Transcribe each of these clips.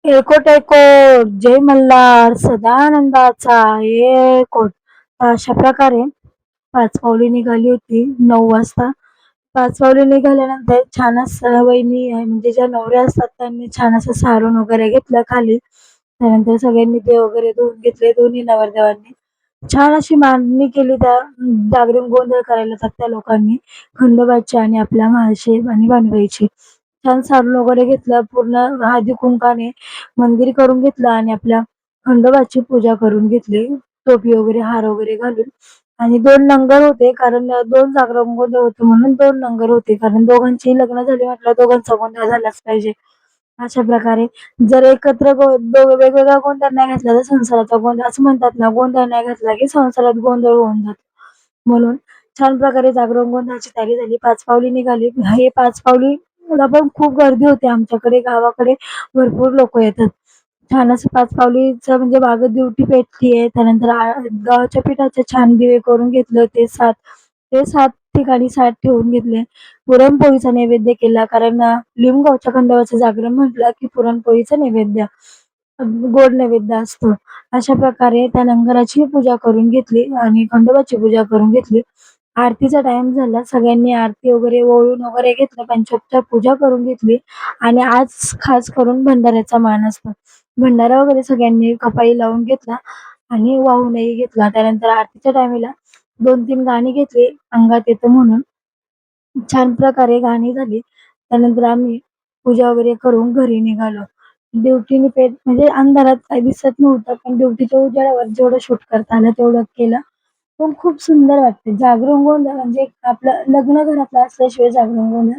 एकोट एकोट जय मल्हार सदानंदाचा एकोट. अशा प्रकारे पाच पावली निघाली होती 9 वाजता. पाच पावली निघाल्यानंतर छान असं वहिनी म्हणजे ज्या नवऱ्या असतात त्यांनी छान असं सारून वगैरे घेतलं खाली. त्यानंतर सगळ्यांनी देव वगैरे धुवून घेतले दोन्ही नवरदेवांनी. छान अशी मांडणी केली त्या जागरण गोंधळ करायला जातात त्या लोकांनी. खंडोबाची आणि आपल्या महाशेब आणि भानुबाईची. छान सारून वगैरे घेतलं पूर्ण हळदी-कुंकाने मंदिर करून घेतलं आणि आपल्या खंडोबाची पूजा करून घेतली. टोपी वगैरे, हार वगैरे घालून आणि 2 लंगर होते कारण 2 जागरण गोंधळ होते म्हणून 2 लंगर होते. कारण दोघांचीही लग्न झाली म्हटल्यावर दोघांचा गोंधळ झालाच पाहिजे. अशा प्रकारे जर एकत्र वेगवेगळा गोंधळ नाही घातला तर संसाराचा गोंधळ असं म्हणतात ना, गोंधळ नाही घातला की संसारात गोंधळ होऊन जातो. म्हणून छान प्रकारे जागरण गोंधळाची तयारी झाली. 5 पावली निघाली. हे 5 पावलीला पण खूप गर्दी होते आमच्याकडे गावाकडे भरपूर लोकं येतात. छान असं 5 पावलीचं म्हणजे मागं दिवटी पेटती आहे. त्यानंतर गव्हाच्या पिठाचे छान दिवे करून घेतले होते 7. ते 7 ठिकाणी 7 ठेवून घेतले. पुरणपोळीचा नैवेद्य केला कारण लिंबगावच्या खंडोबाचं जागरण म्हटलं की पुरणपोळीचा नैवेद्य गोड नैवेद्य असतो. अशा प्रकारे त्या लंगराची पूजा करून घेतली आणि खंडोबाची पूजा करून घेतली. आरतीचा टाईम झाला. सगळ्यांनी आरती वगैरे ओवाळून वगैरे घेतलं. पंचोपचार पूजा करून घेतली आणि आज खास करून भंडाऱ्याचा मान असतो. भंडारा वगैरे सगळ्यांनी कपाळी लावून घेतला आणि वाहूनही घेतला. त्यानंतर आरतीच्या टायमाला 2-3 गाणी घेतली अंगात येतं म्हणून. छान प्रकारे गाणी झाली. त्यानंतर आम्ही पूजा वगैरे करून घरी निघालो. ड्युटीने पेट म्हणजे अंधारात काही दिसत नव्हतं, पण ड्युटीच्या उजेडावर जेवढं शूट करता आलं तेवढं केलं. पण खूप सुंदर वाटते. जागरण गोंधळ म्हणजे आपलं लग्न घरातलं असल्याशिवाय जागरण गोंधळ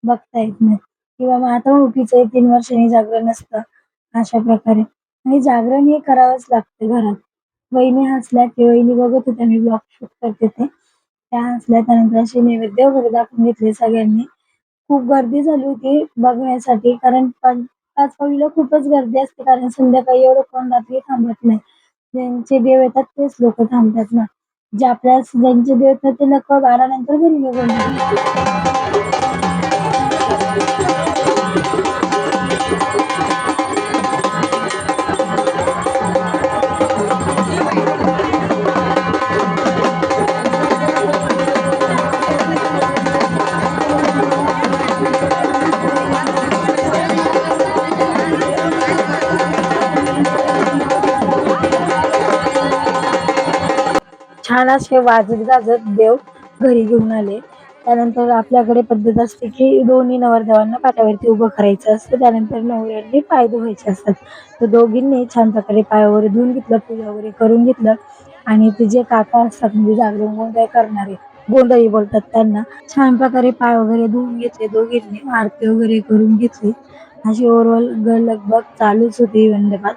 बघता येत नाही किंवा मग आता ओळखीचं 3 वर्षांनी जागरण असतं, अशा प्रकारे. आणि जागरण हे करावंच लागतं घरात. वहिनी हसल्या की वहिनी बघत होत्या मी ब्लॉग शूट करते ते. त्या हसल्या. त्यानंतर असे नैवेद्य वगैरे दाखवून घेतले सगळ्यांनी. खूप गर्दी झाली होती बघण्यासाठी कारण 5 पाळीला खूपच गर्दी असते कारण संध्याकाळी एवढं कोण रात्री थांबत नाही. ज्यांचे देव येतात तेच लोकं थांबतात ना. जे आपल्या ज्यांचे देव येतात ते लोकं 12 नंतर घरी निघून जातात. छान असे वाजत-गाजत देव घरी घेऊन आले. त्यानंतर आपल्याकडे पद्धत असते, की दोन्ही नवरदेवांना पाटावरती उभं करायचं असतं. त्यानंतर नवऱ्यांनी पाय धुवायचे असतात. तर दोघींनी छान प्रकारे पाय वगैरे धुवून घेतलं, पूजा वगैरे करून घेतलं आणि ते जे काका असतात म्हणजे जागरण गोंधळ करणारे, गोंधळी बोलतात त्यांना, छान प्रकारे पाय वगैरे धुवून घेतले दोघींनी, आरती वगैरे करून घेतली. अशी ओव्हरऑल लगबग चालूच होती मंडपात.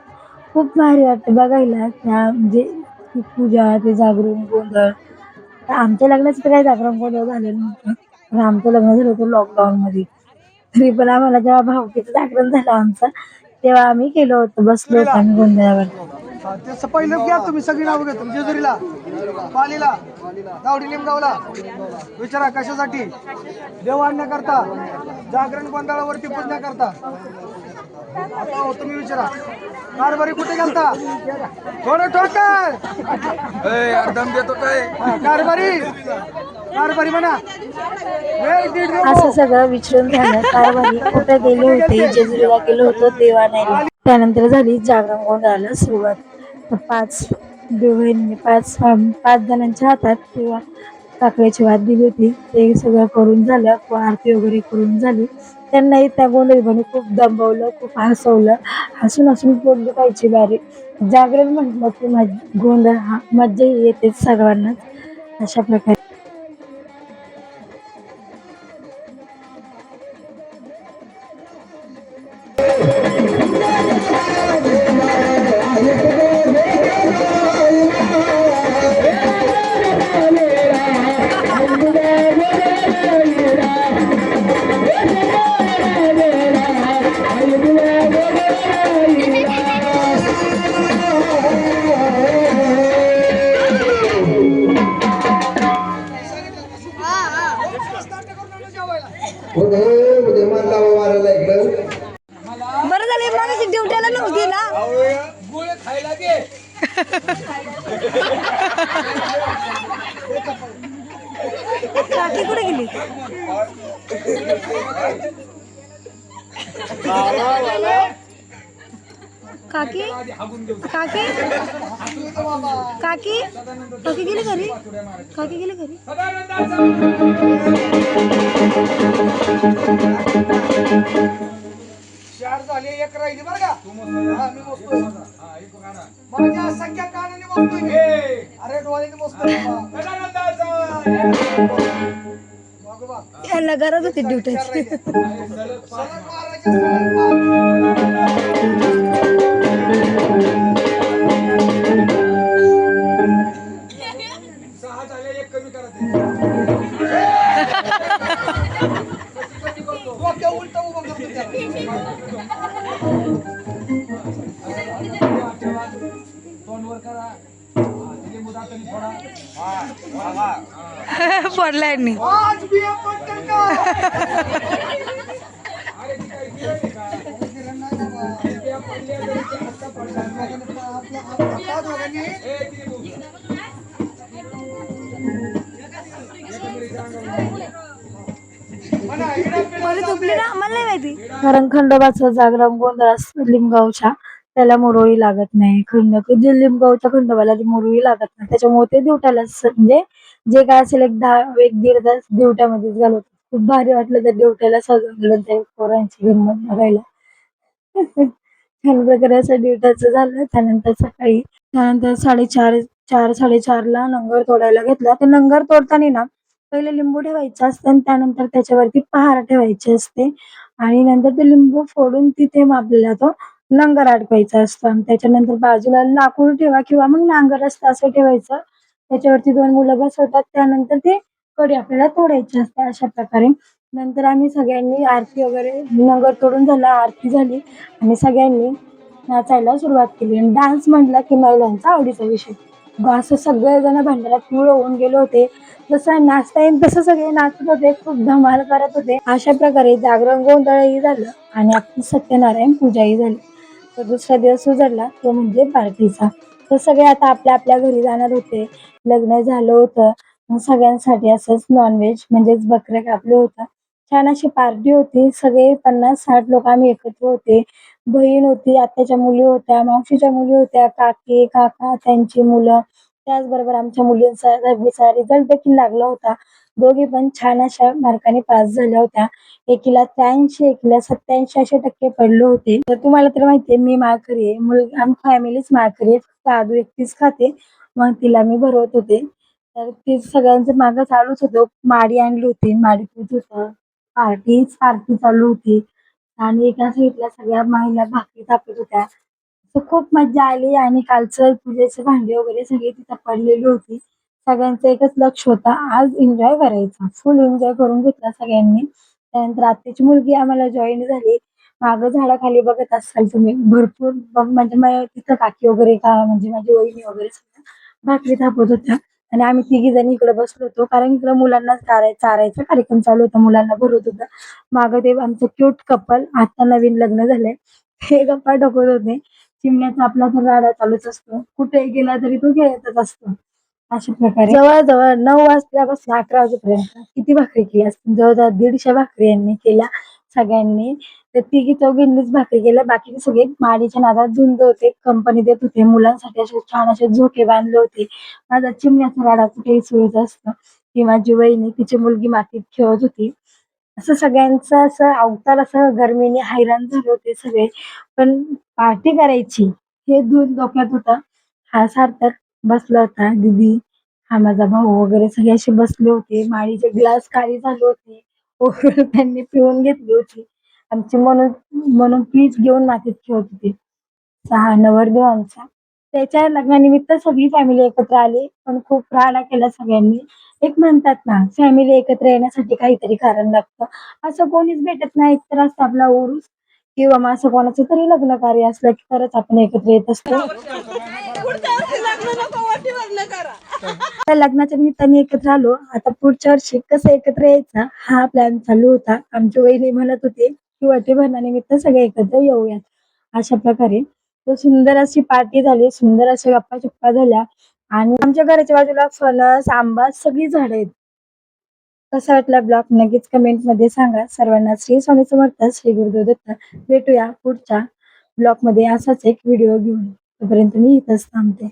खूप भारी वाटतं बघायला त्या म्हणजे ती पूजा, ते जागरण गोंधळ. तर आमच्या लग्नाचं तर काही जागरण गोंधळ झालेलं नव्हतं. पण आमचं लग्न झालं होतं लॉकडाऊनमध्ये. तरी पण आम्हाला जेव्हा भाऊकीचं जागरण झालं आमचं, तेव्हा आम्ही केलं होतं, बसलो होतो आम्ही गोंधळावर. त्याचं पहिलं घ्या तुम्ही सगळी नावं घेतो जेजुरीला, पालीला, गावडी लिंबगावला. विचारा कशासाठी? देव आणण्याकरता, जागरण गोंधळावरती पूजण्याकरता. आता हो तुम्ही विचारा कारभारी कुठे गेलता? थोडं ठोकर दम देतो काय कारभारी, कारभारी म्हणा. असं सगळं विचारून झालं. कारभारी कुठे गेले होते? जेजुरीला गेलो होतो देव आणायला. त्यानंतर झाली जागरण गोंधळाला सुरुवात. तर 5 दोघींनी 5 जणांच्या हातात तेव्हा साखरेची वात दिली होती. ते सगळं करून झालं. आरती वगैरे करून झाली. त्यांनाही त्या गोंधळीपणे खूप दमवलं, खूप हसवलं. हसून पोट दुखायची बारी. जागरण म्हटलं की गोंधळ हा मज्जा येतेच सर्वांनाच. अशा प्रकारे मला नव्हती ना. गुळ खायला दे. काकी कुठे गेली? काकी काकी काकी काकी गेली घरी. काकी गेली घरी. चार झाले, एक राहिली बरं का. हा, मी मोजतोय. माझ्या संख्या कानाने मोजतोय मी. अरे डोळ्याने मोजतोय बाबा. यांना गरज होती ड्युटीची. सलग मारायचे, सलग मार. सहा झाले, एक कमी करा ते. डोक्या उलट उभं करतो त्याला. तोंडवर करा. लिंबू दाताने फोडा. पडला यांनी. आज बिया पडतील का? अरे ती काही गिरण आहे का? गिरण नाही बाबा. बिया पडल्या तरी ते आत्ता पडतात. आपल्या दोघांनी तिने बोलू. म्हणा, इडा पिडा मला झोपली ना, मला नाही माहिती. कारण खंडोबाचा जागरण गोंधळ असतो लिमगावच्या, त्याला मुरळी लागत नाही. जे लिमगावच्या खंडोबाला ती मुरळी लागत नाही, त्याच्यामुळे ते दिवट्याला म्हणजे जे काय असेल एक 10-1-1.5 तास दिवट्यामध्येच घालवतात. खूप भारी वाटलं त्या दिवट्याला सजवलं त्या पोरांची गंमत बघायला. छान प्रकारे असं दिवट्याचं झालं. त्यानंतर 4:30-4:30ला नंगर तोडायला घेतला. ते नंगर तोडताना ना पहिले लिंबू ठेवायचं असतं आणि त्यानंतर त्याच्यावरती पहार ठेवायची असते आणि नंतर ते लिंबू फोडून तिथे मग आपल्याला तो लंगर अडकवायचा असतो आणि त्याच्यानंतर बाजूला लाकूड ठेवा किंवा मग नांगर असतं असं ठेवायचं. त्याच्यावरती 2 मुलं बसवतात. त्यानंतर ते कडी आपल्याला तोडायची असते अशा प्रकारे. नंतर आम्ही सगळ्यांनी आरती वगैरे, नंगर तोडून झाला, आरती झाली आणि सगळ्यांनी नाचायला सुरुवात केली. आणि डान्स म्हटला की महिलांचा आवडीचा विषय. असं सगळेजण भांडारात पिवळे होऊन गेले होते. जसं नाचता येईल तसं सगळे नाचत होते, खूप धमाल करत होते. अशा प्रकारे जागरण गोंधळही झालं आणि आपली सत्यनारायण पूजाही झाली. तर दुसरा दिवस उजडला तो म्हणजे पार्टीचा. तर सगळे आता आपल्या आपल्या घरी जाणार होते. लग्न झालं होतं. मग सगळ्यांसाठी असंच नॉनव्हेज म्हणजेच बकऱ्या कापलं होतं. छान अशी पार्टी होती. सगळे 50-60 लोक आम्ही एकत्र होते. बहीण होती, आत्याच्या मुली होत्या, मावशीच्या मुली होत्या, काकी काका त्यांची मुलं. त्याचबरोबर आमच्या मुलींचा 10वीचा रिझल्ट देखील लागला होता. दोघी पण छान अशा मार्काने पास झाल्या होत्या. एकीला 83, एकीला 87 असे टक्के पडले होते. तर तुम्हाला तर माहितीये मी माळकरी आहे. आम्ही फॅमिलीच माळकरी आहे. फक्त आदू एकटीच खाते. मग तिला मी भरवत होते. तर ते सगळ्यांचं मागं चालूच होतं. माडी आणली होती, माडी पूजत होतं. आरती चालू होती आणि एका साईडला सगळ्या महिला भाकरी थापत होत्या. तर खूप मज्जा आली आणि कालचं पूजेचे भांडे वगैरे सगळी तिथं पडलेली होती. सगळ्यांचं एकच लक्ष होतं, आज एन्जॉय करायचा. फुल एन्जॉय करून घेतला सगळ्यांनी. त्यानंतर आत्याची मुलगी आम्हाला जॉईन झाली. मागं झाडाखाली बघत असाल तुम्ही भरपूर म्हणजे तिथं काकी वगैरे का म्हणजे माझी वहिनी वगैरे सगळ्या भाकरी थापत होत्या आणि आम्ही तिघी जणी इकडे बसलो होतो. कारण इकडे मुलांना चारायचा कार्यक्रम चालू होता. मुलांना भरवत होता. मागं ते आमचं क्यूट कपल, आता नवीन लग्न झालंय, हे गप्पा ठोकत होते. चिमण्याचा आपला तर राडा चालूच असतो. कुठेही गेला तरी तो खेळतच असतो. अशा प्रकारे जवळ-जवळ 9 वाजल्यापासून 11 वाजेपर्यंत किती भाकरी केल्या असतील? जवळ-जवळ 150 भाकरी यांनी केल्या सगळ्यांनी. तर तिघी-चौघींनीच भाकरी केल्या. बाकीचे सगळे माडीच्या नादात झुंज होते. कंपनी देत होते. मुलांसाठी असे छान असे झोके बांधले होते. माझा चिमण्याचा राडा कुठेही सुरूच असतो. ती माझी वहिनी, तिची मुलगी मातीत खेळत होती. असं सगळ्यांचं असं अवतार असं गरमीने हैराण झाले होते सगळे. पण पार्टी करायची हे दूर डोक्यात होतं. हा सार्थक बसला होता, दीदी, हा माझा भाऊ वगैरे सगळे असे बसले होते. माळीचे ग्लास खाली झाले होते. ओव्हर त्यांनी पिऊन घेतली होती. आमची म्हणून म्हणून पीच घेऊन मातीत खेळत होती. 6 नवरदेव आमचा. त्याच्या लग्नानिमित्त सगळी फॅमिली एकत्र आली. पण खूप राडा केला सगळ्यांनी. एक म्हणतात ना, फॅमिली एकत्र येण्यासाठी काहीतरी कारण लागतं. असं कोणीच भेटत नाही. एकतर असतो आपला उरूस किंवा मग असं कोणाचं तरी लग्न कार्य असलं की तरच आपण एकत्र येत असतो. त्या लग्नाच्या निमित्ताने एकत्र आलो. आता पुढच्या वर्षी कसं एकत्र यायचं हा प्लॅन चालू होता. आमची वहिनी म्हणत होती की वटी भरण्यानिमित्त सगळे एकत्र येऊयात. अशा प्रकारे तर सुंदर अशी पार्टी झाली, सुंदर अशा गप्पा चप्पा झाल्या आणि आमच्या घराच्या बाजूला फणस, आंबा सगळी झाडं आहेत. कसा वाटला ब्लॉग नक्कीच कमेंट मध्ये सांगा. सर्वांना श्री स्वामी समर्थ, श्री गुरुदेव दत्त. भेटूया पुढच्या ब्लॉग मध्ये असाच एक व्हिडिओ घेऊन. तोपर्यंत मी इथंच थांबते.